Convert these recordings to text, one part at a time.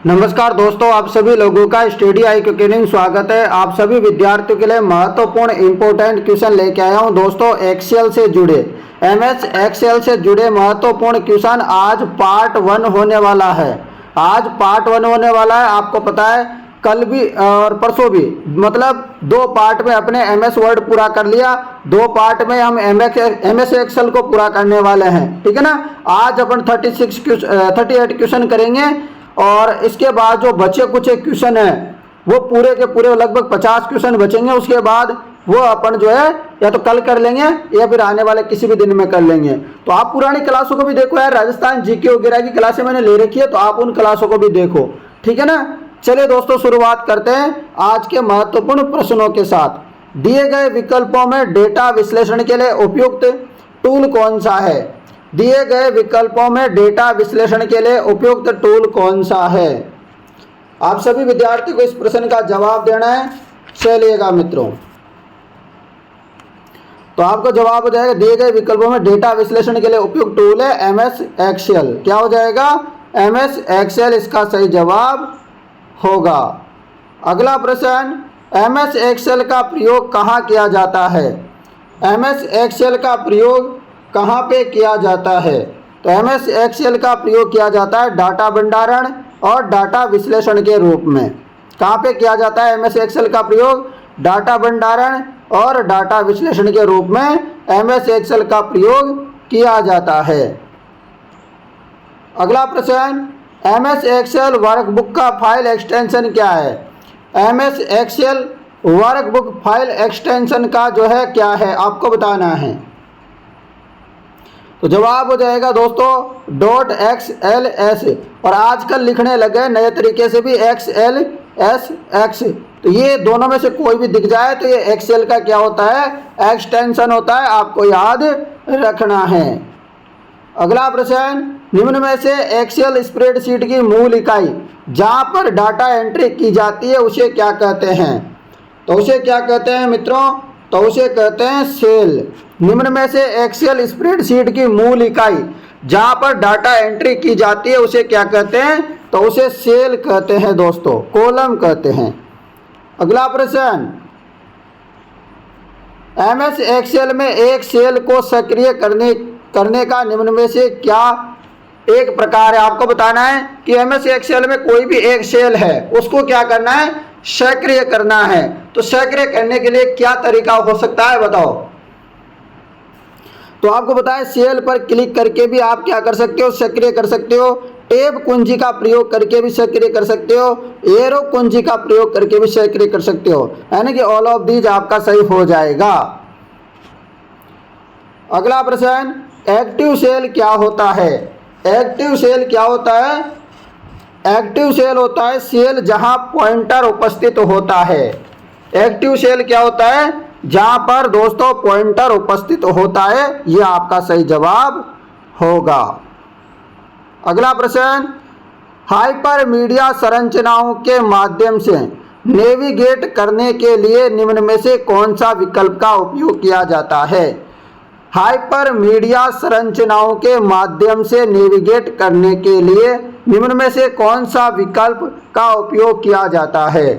नमस्कार दोस्तों, आप सभी लोगों का स्टडी आई क्वेश्चनिंग स्वागत है। आप सभी विद्यार्थियों के लिए महत्वपूर्ण इंपॉर्टेंट क्वेश्चन लेके आया हूं दोस्तों। एक्सेल से जुड़े एमएस एक्सेल से जुड़े महत्वपूर्ण क्वेश्चन आज पार्ट 1 होने वाला है। आज पार्ट 1 होने वाला है। आपको पता है कल भी और परसों भी, मतलब 2 पार्ट में अपने एमएस वर्ड पूरा कर लिया, 2 पार्ट में हम एमएस एक्सेल को पूरा करने वाले हैं। ठीक है ना। आज अपन 38 क्वेश्चन करेंगे और इसके बाद जो बचे कुछ क्वेश्चन है वो पूरे के पूरे लगभग 50 क्वेश्चन बचेंगे। उसके बाद वो अपन जो है या तो कल कर लेंगे या फिर आने वाले किसी भी दिन में कर लेंगे। तो आप पुरानी क्लासों को भी देखो यार, राजस्थान जीके वगैरह की क्लासें मैंने ले रखी है, तो आप उन क्लासों को भी देखो। ठीक है ना। चलिए दोस्तों, शुरुआत करते हैं आज के महत्वपूर्ण प्रश्नों के साथ। दिए गए विकल्पों में डेटा विश्लेषण के लिए उपयुक्त टूल कौन सा है? दिए गए विकल्पों में डेटा विश्लेषण के लिए उपयुक्त टूल कौन सा है? आप सभी विद्यार्थी को इस प्रश्न का जवाब देना है। चलिएगा मित्रों, तो आपको जवाब हो जाएगा दिए गए विकल्पों में डेटा विश्लेषण के लिए उपयुक्त टूल है एमएस एक्सेल। क्या हो जाएगा? एमएस एक्सेल इसका सही जवाब होगा। अगला प्रश्न, एमएस एक्सेल का प्रयोग कहाँ किया जाता है? एमएस एक्सेल का प्रयोग कहाँ पे किया जाता है? तो एमएस एक्सेल का प्रयोग किया जाता है डाटा भंडारण और डाटा विश्लेषण के रूप में। कहाँ पे किया जाता है एमएस एक्सेल का प्रयोग? डाटा भंडारण और डाटा विश्लेषण के रूप में एमएस एक्सेल का प्रयोग किया जाता है। अगला प्रश्न, एमएस एक्सेल वर्कबुक का फाइल एक्सटेंशन क्या है? MS Excel workbook file extension का जो है क्या है, आपको बताना है। तो जवाब हो जाएगा दोस्तों .xls, और आजकल लिखने लगे नए तरीके से भी XLSX। तो ये दोनों में से कोई भी दिख जाए तो ये एक्सेल का क्या होता है? एक्सटेंशन होता है। आपको याद रखना है। अगला प्रश्न, निम्न में से एक्सेल स्प्रेडशीट की मूल इकाई जहाँ पर डाटा एंट्री की जाती है उसे क्या कहते हैं? तो उसे क्या कहते हैं मित्रों? तो उसे कहते हैं सेल। निम्न में से एक्सेल स्प्रेडशीट की मूल इकाई जहाँ पर डाटा एंट्री की जाती है उसे क्या कहते हैं? तो उसे सेल कहते हैं दोस्तों, कॉलम कहते हैं। अगला प्रश्न, एमएस एक्सेल में एक सेल को सक्रिय करने का निम्न में से क्या एक प्रकार है? आपको बताना है कि एमएस एक्सेल में कोई भी एक सेल है उसको क्या करना है? सक्रिय करना है। तो सक्रिय करने के लिए क्या तरीका हो सकता है, बताओ। तो आपको बताएं, सेल पर क्लिक करके भी आप क्या कर सकते हो? सक्रिय कर सकते हो। टैब कुंजी का प्रयोग करके भी सक्रिय कर सकते हो। एरो कुंजी का प्रयोग करके भी सक्रिय कर सकते हो, यानी कि ऑल ऑफ दीज आपका सही हो जाएगा। अगला प्रश्न, एक्टिव सेल क्या होता है? एक्टिव सेल क्या होता है? एक्टिव सेल होता है सेल जहां पॉइंटर उपस्थित होता है। एक्टिव सेल क्या होता है? जहां पर दोस्तों पॉइंटर उपस्थित होता है। यह आपका सही जवाब होगा। अगला प्रश्न, हाइपर मीडिया संरचनाओं के माध्यम से नेविगेट करने के लिए निम्न में से कौन सा विकल्प का उपयोग किया जाता है? हाइपर मीडिया संरचनाओं के माध्यम से नेविगेट करने के लिए निम्न में से कौन सा विकल्प का उपयोग किया जाता है?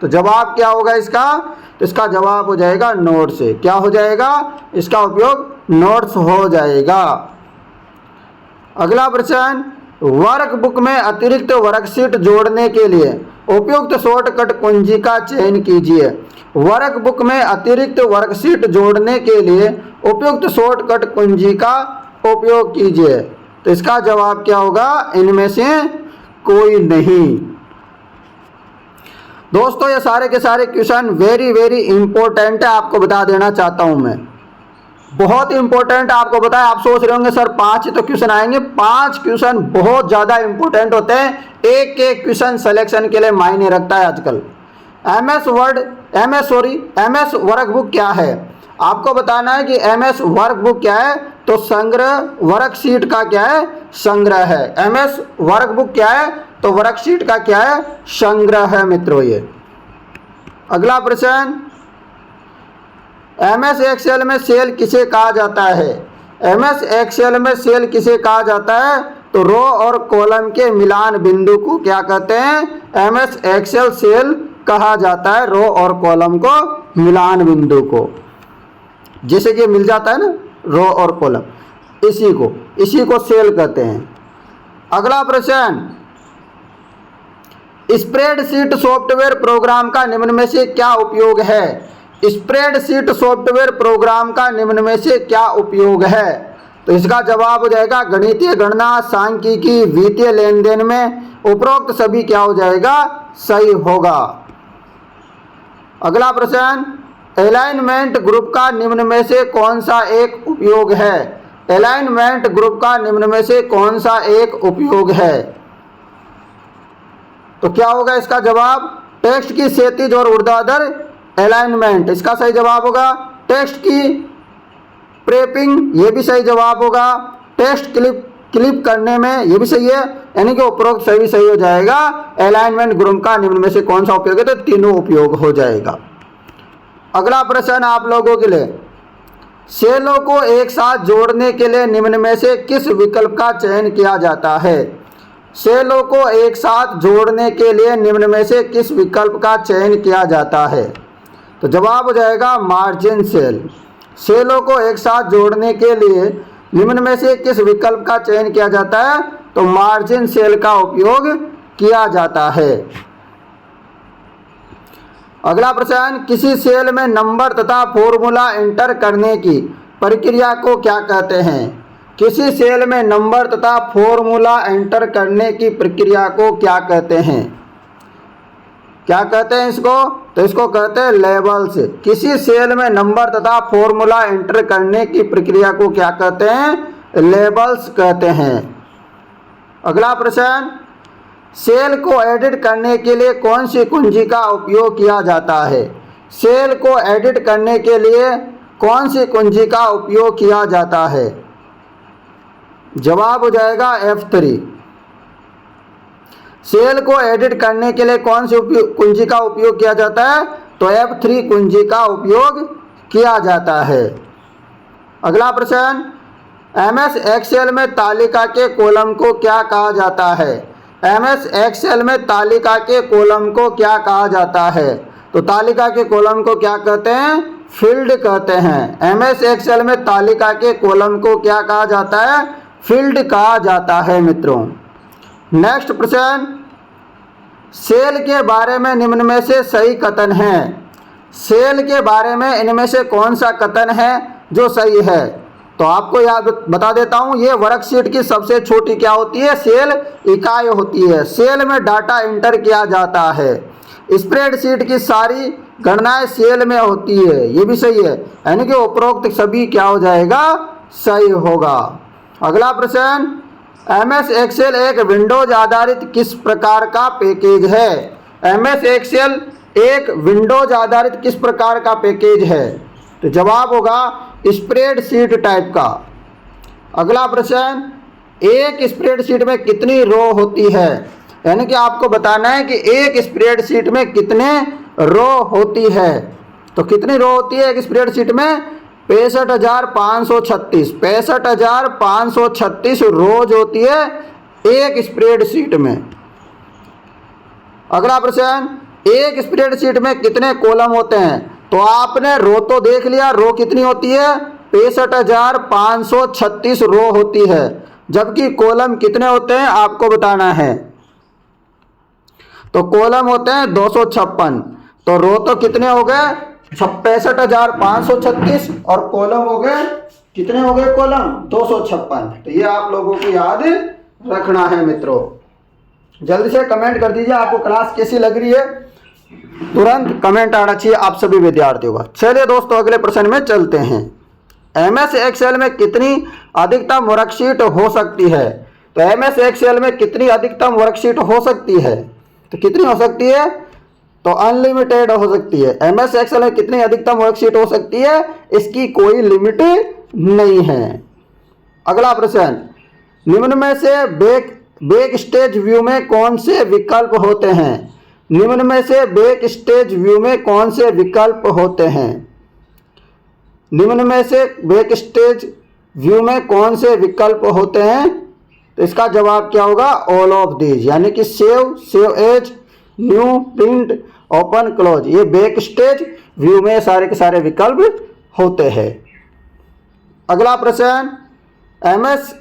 तो जवाब क्या होगा इसका? तो इसका जवाब हो जाएगा नोट से। क्या हो जाएगा? इसका उपयोग नोट्स हो जाएगा। अगला प्रश्न, वर्कबुक में अतिरिक्त वर्कशीट जोड़ने के लिए उपयुक्त शॉर्टकट कुंजी का चयन कीजिए। वर्कबुक में अतिरिक्त वर्कशीट जोड़ने के लिए उपयुक्त शॉर्टकट कुंजी का उपयोग कीजिए। तो इसका जवाब क्या होगा? इनमें से कोई नहीं। दोस्तों, ये सारे के सारे क्वेश्चन वेरी इंपॉर्टेंट है। आपको बता देना चाहता हूं मैं, बहुत इंपॉर्टेंट। आपको पता है, आप सोच रहे होंगे सर 5 तो क्वेश्चन आएंगे। 5 क्वेश्चन बहुत ज़्यादा इंपॉर्टेंट होते हैं। एक एक क्वेश्चन सिलेक्शन के लिए मायने रखता है आजकल। एमएस वर्कबुक क्या है? आपको बताना है कि एमएस वर्कबुक क्या है। तो संग्रह वर्कशीट का क्या है? संग्रह है। एमएस वर्कबुक क्या है? तो वर्कशीट का क्या है? संग्रह है मित्रों ये। अगला प्रश्न, एमएस एक्सेल में सेल किसे कहा जाता है? एमएस एक्सेल में सेल किसे कहा जाता है? तो रो और कॉलम के मिलान बिंदु को क्या कहते हैं? एमएस एक्सेल सेल कहा जाता है, रो और कॉलम को मिलान बिंदु को। जैसे कि मिल जाता है ना रो और कॉलम, इसी को सेल कहते हैं। अगला प्रश्न, स्प्रेडशीट सॉफ्टवेयर प्रोग्राम का निम्न में से क्या उपयोग है? स्प्रेडशीट सॉफ्टवेयर प्रोग्राम का निम्न में से क्या उपयोग है? तो इसका जवाब हो जाएगा गणितीय गणना, सांख्यिकी, वित्तीय लेन देन में उपरोक्त सभी क्या हो जाएगा? सही होगा। अगला प्रश्न, अलाइनमेंट ग्रुप का निम्न में से कौन सा एक उपयोग है? अलाइनमेंट ग्रुप का निम्न में से कौन सा एक उपयोग है? तो क्या होगा इसका जवाब? टेक्स्ट की क्षैतिज और ऊर्ध्वाधर अलाइनमेंट, इसका सही जवाब होगा। टेक्स्ट की प्रेपिंग, ये भी सही जवाब होगा। टेक्स्ट क्लिप करने में, ये भी सही है, यानी कि उपरोक्त सभी सही हो जाएगा। अलाइनमेंट ग्रुप का निम्न में से कौन सा उपयोग है? तो तीनों उपयोग हो जाएगा। अगला प्रश्न आप लोगों के लिए, सेलों को एक साथ जोड़ने के लिए निम्न में से किस विकल्प का चयन किया जाता है? सेलों को एक साथ जोड़ने के लिए निम्न में से किस विकल्प का चयन किया जाता है? तो जवाब हो जाएगा मार्जिन सेल। सेलों को एक साथ जोड़ने के लिए निम्न में से किस विकल्प का चयन किया जाता है? तो मार्जिन सेल का उपयोग किया जाता है। अगला प्रश्न, किसी सेल में नंबर तथा फॉर्मूला एंटर करने की प्रक्रिया को क्या कहते हैं? किसी सेल में नंबर तथा फॉर्मूला एंटर करने की प्रक्रिया को क्या कहते हैं? क्या कहते हैं इसको? तो इसको कहते हैं लेबल्स। किसी सेल में नंबर तथा फॉर्मूला एंटर करने की प्रक्रिया को क्या कहते हैं? लेबल्स कहते हैं। अगला प्रश्न, सेल को एडिट करने के लिए कौन सी कुंजी का उपयोग किया जाता है? सेल को एडिट करने के लिए कौन सी कुंजी का उपयोग किया जाता है? जवाब हो जाएगा F3। सेल को एडिट करने के लिए कौन सी कुंजी का उपयोग किया जाता है? तो F3 कुंजी का उपयोग किया जाता है। अगला प्रश्न, MS एक्सेल में तालिका के कॉलम को क्या कहा जाता है? MS एक्सेल में तालिका के कॉलम को क्या कहा जाता है? तो तालिका के कॉलम को क्या कहते हैं? फील्ड कहते हैं। MS एक्सेल में तालिका के कॉलम को क्या कहा जाता है? फील्ड कहा जाता है मित्रों। नेक्स्ट प्रश्न, सेल के बारे में निम्न में से सही कथन है? सेल के बारे में इनमें से कौन सा कथन है जो सही है? तो आपको याद बता देता हूँ, ये वर्कशीट की सबसे छोटी क्या होती है? सेल इकाई होती है। सेल में डाटा एंटर किया जाता है। स्प्रेडशीट की सारी गणनाएं सेल में होती है, ये भी सही है, यानी कि उपरोक्त सभी क्या हो जाएगा? सही होगा। अगला प्रश्न, MS एक्सेल एक विंडोज आधारित किस प्रकार का पैकेज है? MS एक्सेल एक विंडोज आधारित किस प्रकार का पैकेज है? तो जवाब होगा स्प्रेडशीट टाइप का। अगला प्रश्न, एक स्प्रेडशीट में कितनी रो होती है? यानी कि आपको बताना है कि एक स्प्रेडशीट में कितने रो होती है। तो कितनी रो होती है एक स्प्रेडशीट में? 65,536 65,536 रोज होती है एक स्प्रेडशीट में। अगला प्रश्न, एक स्प्रेडशीट में कितने कॉलम होते हैं? तो आपने रो तो देख लिया, रो कितनी होती है? 65,536 रो होती है, जबकि कॉलम कितने होते हैं आपको बताना है। तो कॉलम होते हैं 256, तो रो तो कितने हो गए? 65,536 और कॉलम हो गए कितने हो गए? कॉलम 256। तो ये आप लोगों को याद रखना है मित्रों। जल्दी से कमेंट कर दीजिए आपको क्लास कैसी लग रही है, तुरंत कमेंट आना चाहिए आप सभी विद्यार्थियों का। चलिए दोस्तों अगले प्रश्न में चलते हैं। MS एक्सेल में कितनी अधिकतम वर्कशीट हो सकती है? तो MS एक्सेल में कितनी अधिकतम वर्कशीट हो सकती है? तो कितनी हो सकती है? तो अनलिमिटेड हो सकती है। MS एक्सेल में कितनी अधिकतम वर्कशीट हो सकती है? इसकी कोई लिमिट नहीं है। अगला प्रश्न, निम्न में से बैक स्टेज व्यू में कौन से विकल्प होते हैं? निम्न में से बैक स्टेज व्यू में कौन से विकल्प होते हैं? निम्न में से बैक स्टेज व्यू में कौन से विकल्प होते हैं? तो इसका जवाब क्या होगा? ऑल ऑफ दीज, यानी कि save, save as, new, print, open, close, ये बैक स्टेज व्यू में सारे के सारे विकल्प होते हैं। अगला प्रश्न, एमएस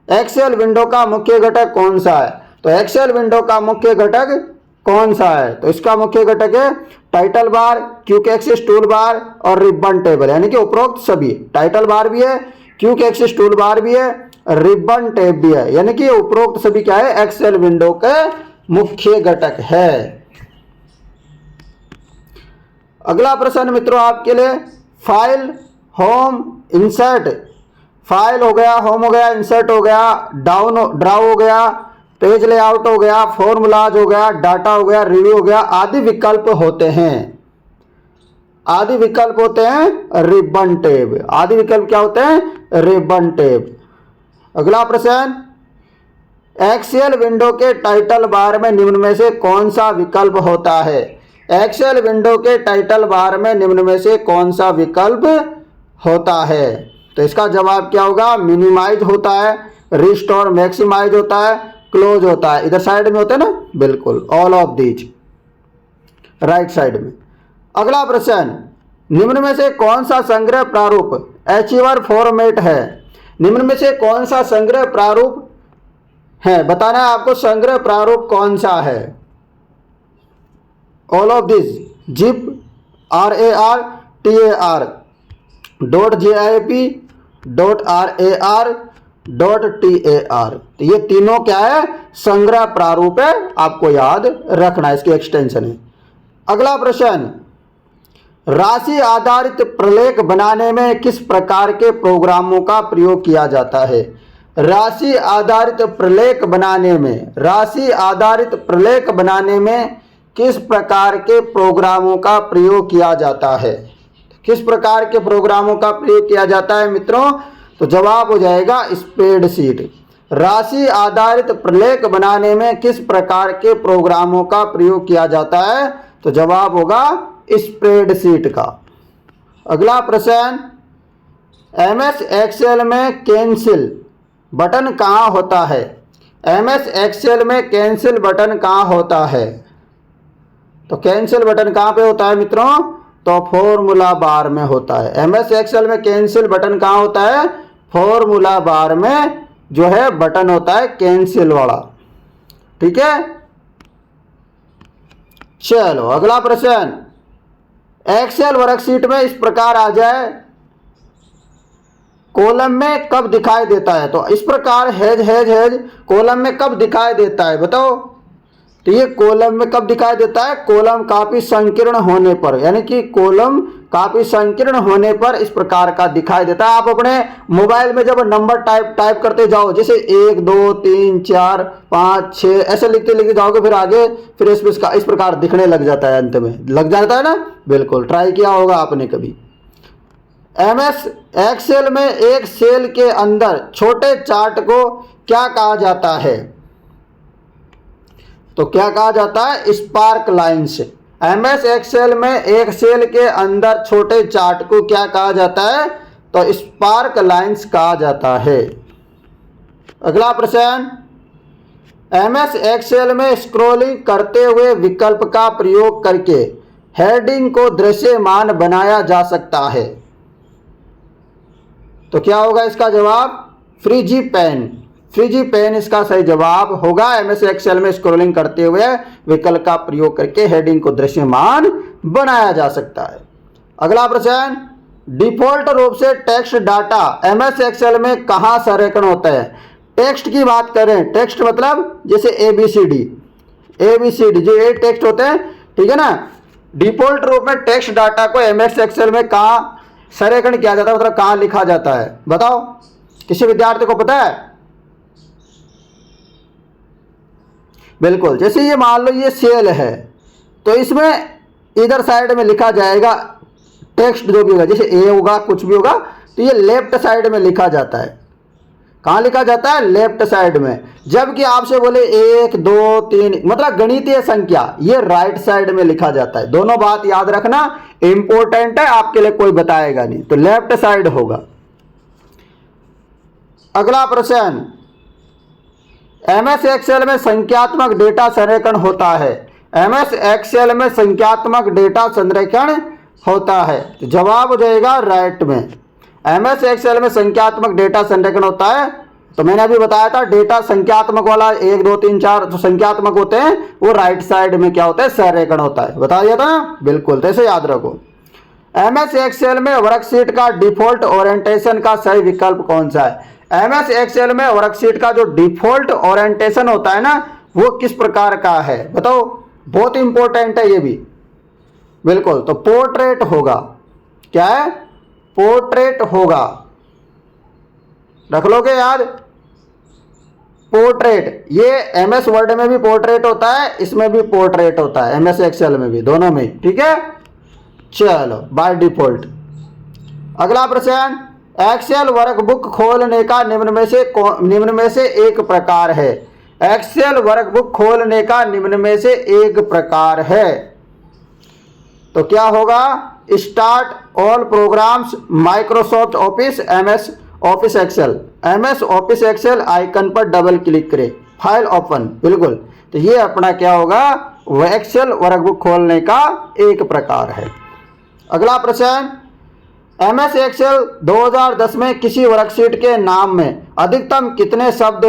एक्सेल विंडो का मुख्य घटक कौन सा है? तो एक्सेल विंडो का मुख्य घटक कौन सा है? तो इसका मुख्य घटक है title bar, quick access toolbar और रिबन टेबल, यानी कि उपरोक्त सभी। टाइटल बार भी है, क्विक एक्सेस टूल बार भी है, रिबन टैब भी है, यानी कि उपरोक्त सभी क्या है? एक्सेल विंडो के मुख्य घटक है। अगला प्रश्न मित्रों आपके लिए, फाइल, होम, इंसर्ट, फाइल हो गया, होम हो गया, इंसर्ट हो गया, डाउन ड्राउ हो गया, पेज लेआउट हो गया, फॉर्मूलाज हो गया, डाटा हो गया, रिव्यू हो गया, आदि विकल्प होते हैं। आदि विकल्प होते हैं रिबन टैब। आदि विकल्प क्या होते हैं? Ribbon tab. अगला प्रश्न, एक्सेल विंडो के टाइटल बार में निम्न में से कौन सा विकल्प होता है? एक्सेल विंडो के टाइटल बार में निम्न में से कौन सा विकल्प होता है? तो इसका जवाब क्या होगा? मिनिमाइज होता है, रिस्टोर, मैक्सिमाइज होता है, क्लोज होता है। इधर साइड में होता है ना, बिल्कुल, all of these, right side में। अगला प्रश्न, निम्न में से कौन सा संग्रह प्रारूप अचीवर फॉर्मेट है? निम्न में से कौन सा संग्रह प्रारूप है? बताना है आपको संग्रह प्रारूप कौन सा है। All of this, zip, RAR, .jip, .rar, .tar, तो ये तीनों क्या है? संग्रह प्रारूप है, आपको याद रखना, इसकी एक्सटेंशन है। अगला प्रश्न, राशि आधारित प्रलेख बनाने में किस प्रकार के प्रोग्रामों का प्रयोग किया जाता है? राशि आधारित प्रलेख बनाने में, राशि आधारित प्रलेख बनाने में किस प्रकार के प्रोग्रामों का प्रयोग किया जाता है? किस प्रकार के प्रोग्रामों का प्रयोग किया जाता है मित्रों? तो जवाब हो जाएगा स्प्रेडशीट। राशि आधारित प्रलेख बनाने में किस प्रकार के प्रोग्रामों का प्रयोग किया जाता है? तो जवाब होगा स्प्रेडशीट का। अगला प्रश्न, एमएस एक्सेल में कैंसिल बटन कहाँ होता है? एमएस एक्सेल में कैंसिल बटन कहाँ होता है? तो कैंसिल बटन कहाँ पे होता है मित्रों? तो फॉर्मूला बार में होता है। एमएस एक्सेल में कैंसिल बटन कहाँ होता है? फॉर्मूला बार में जो है बटन होता है कैंसिल वाला, ठीक है। चलो अगला प्रश्न, एक्सेल वर्कशीट में इस प्रकार आ जाए, कॉलम में कब दिखाई देता है? तो इस प्रकार हेज कॉलम में कब दिखाई देता है बताओ? तो ये कॉलम में कब दिखाई देता है? कॉलम काफी संकीर्ण होने पर, यानी कि कॉलम काफी संकीर्ण होने पर इस प्रकार का दिखाई देता है। आप अपने मोबाइल में जब नंबर टाइप करते जाओ, जैसे 1 2 3 4 5 6 ऐसे लिखते लिखते जाओगे, फिर आगे फिर इस प्रकार दिखने लग जाता है, अंत में लग जाता है ना। बिल्कुल ट्राई किया होगा आपने कभी। एमएस एक्सेल में एक सेल के अंदर छोटे चार्ट को क्या कहा जाता है? तो क्या कहा जाता है? Spark lines. एमएस एक्सेल में एक सेल के अंदर छोटे चार्ट को क्या कहा जाता है? तो स्पार्क लाइन्स कहा जाता है। अगला प्रश्न, एमएस एक्सेल में स्क्रॉलिंग करते हुए विकल्प का प्रयोग करके हेडिंग को दृश्यमान बनाया जा सकता है। तो क्या होगा इसका जवाब? Frizzy pen. फ्रीजी पेन इसका सही जवाब होगा। एमएस एक्सेल में स्क्रॉलिंग करते हुए विकल्प का प्रयोग करके हेडिंग को दृश्यमान बनाया जा सकता है। अगला प्रश्न, डिफॉल्ट रूप से टेक्स्ट डाटा एमएस एक्सेल में कहां संरेखण होता है? टेक्स्ट की बात करें, टेक्स्ट मतलब जैसे एबीसीडी जो 8 टेक्स्ट होते हैं, ठीक है ना। डिफॉल्ट रूप में टेक्स्ट डाटा को एमएस एक्सेल में कहां संरेखण किया जाता है, मतलब कहां लिखा जाता है? बताओ, किसी विद्यार्थी को पता है? बिल्कुल, जैसे ये मान लो ये सेल है, तो इसमें इधर साइड में लिखा जाएगा टेक्स्ट जो भी होगा, जैसे ए होगा कुछ भी होगा, तो ये लेफ्ट साइड में लिखा जाता है। कहाँ लिखा जाता है? लेफ्ट साइड में। जबकि आपसे बोले 1 2 3 मतलब गणितीय संख्या, ये राइट साइड में लिखा जाता है। दोनों बात याद रखना, इंपॉर्टेंट है, आपके लिए कोई बताएगा नहीं, तो लेफ्ट साइड होगा। अगला प्रश्न, MS एक्सेल में संख्यात्मक डेटा संरेखण होता है। MS एक्सेल में संख्यात्मक डेटा संरेखण होता है। तो जवाब हो जाएगा राइट में। MS एक्सेल में संख्यात्मक डेटा संरेखण होता है। तो मैंने अभी बताया था डेटा संख्यात्मक वाला 1 2 3 4 जो संख्यात्मक होते हैं वो राइट साइड में क्या होता है, संरेखण होता है। बता दिया था ना, बिल्कुल, तो ऐसे याद रखो। MS एक्सेल में वर्कशीट का डिफॉल्ट ओरिएंटेशन का सही विकल्प कौन सा है? MS एक्सेल में वर्कशीट का जो डिफॉल्ट ओरिएंटेशन होता है ना वो किस प्रकार का है बताओ, बहुत इंपॉर्टेंट है ये भी। बिल्कुल, तो पोर्ट्रेट होगा। क्या है? पोर्ट्रेट होगा, रख लोगे याद। पोर्ट्रेट, ये MS वर्ड में भी पोर्ट्रेट होता है, इसमें भी पोर्ट्रेट होता है, MS एक्सेल में भी, दोनों में। ठीक है, चलो बाय डिफॉल्ट। अगला प्रश्न, एक्सेल वर्कबुक खोलने का निम्न में से एक प्रकार है। एक्सेल वर्कबुक खोलने का निम्न में से एक प्रकार है। तो क्या होगा? Start all programs, Microsoft Office, MS Office Excel. MS Office Excel icon पर डबल क्लिक करें, फाइल ओपन। बिल्कुल, तो ये अपना क्या होगा? वह एक्सेल वर्कबुक खोलने का एक प्रकार है। अगला प्रश्न, MS एक्सेल 2010 में किसी वर्कशीट के नाम में अधिकतम कितने शब्द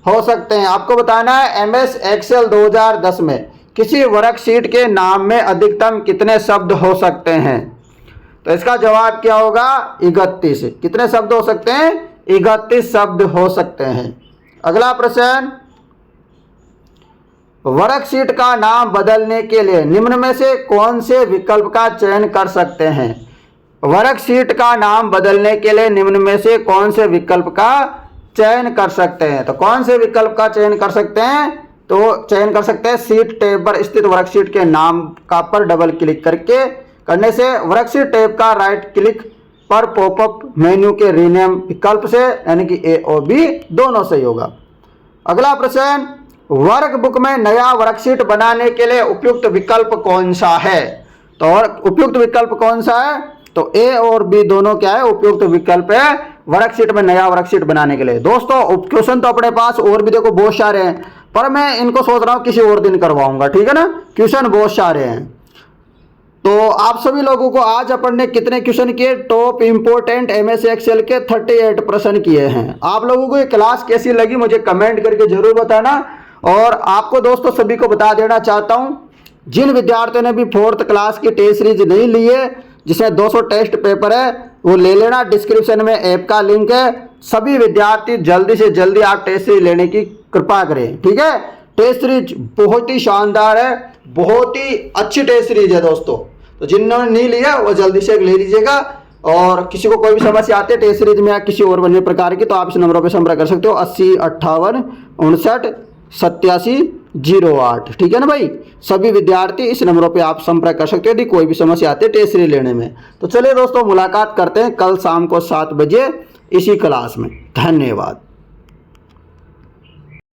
हो सकते हैं? आपको बताना है MS एक्सेल 2010 में किसी वर्कशीट के नाम में अधिकतम कितने शब्द हो सकते हैं? तो इसका जवाब क्या होगा? 31। कितने शब्द हो सकते हैं? 31 शब्द हो सकते हैं। अगला प्रश्न, वर्कशीट का नाम बदलने के लिए निम्न में से कौन से विकल्प का चयन कर सकते हैं? वर्कशीट का नाम बदलने के लिए निम्न में से कौन से विकल्प का चयन कर सकते हैं? तो कौन से विकल्प का चयन कर सकते हैं? तो चयन कर सकते हैं शीट टैब पर स्थित वर्कशीट के नाम का पर डबल क्लिक करने से वर्कशीट टैब का राइट क्लिक पर पॉपअप मेन्यू के रीनेम विकल्प से, यानी कि A और B दोनों सही होगा। अगला प्रश्न, वर्कबुक में नया वर्कशीट बनाने के लिए उपयुक्त विकल्प कौन सा है? तो उपयुक्त विकल्प कौन सा है? तो A और B दोनों क्या है? उपयुक्त विकल्प है वर्कशीट में नया वर्कशीट बनाने के लिए। दोस्तों क्वेश्चन तो अपने पास और भी देखो बहुत सारे हैं, पर मैं इनको सोच रहा हूँ किसी और दिन करवाऊंगा। ठीक है ना, क्वेश्चन बहुत सारे हैं। तो आप सभी लोगों को आज अपन ने कितने क्वेश्चन किए? टॉप इंपोर्टेंट MS एक्सेल के 38 प्रश्न किए हैं। आप लोगों को ये क्लास कैसी लगी मुझे कमेंट करके जरूर बताना। और आपको दोस्तों सभी को बता देना चाहता हूँ, जिन विद्यार्थियों ने भी 4th क्लास की टेस्ट सीरीज नहीं ली है जिसमें 200 टेस्ट पेपर है वो ले लेना, डिस्क्रिप्शन में ऐप का लिंक है। सभी विद्यार्थी जल्दी से जल्दी आप टेस्ट सीरीज लेने की कृपा करें। ठीक है, टेस्ट सीरीज बहुत ही शानदार है, बहुत ही अच्छी टेस्ट सीरीज है दोस्तों। तो जिन्होंने नहीं लिया वो जल्दी से ले लीजिएगा। और किसी को कोई भी समस्या आती है टेस्ट सीरीज में या किसी और अन्य प्रकार की, तो आप इस नंबरों पर संपर्क कर सकते हो 80 58 59 87 08। ठीक है ना भाई, सभी विद्यार्थी इस नंबरों पे आप संपर्क कर सकते हो यदि कोई भी समस्या आती है टेस्ट सीरीज लेने में। तो चलिए दोस्तों, मुलाकात करते हैं कल शाम को 7 बजे इसी क्लास में। धन्यवाद।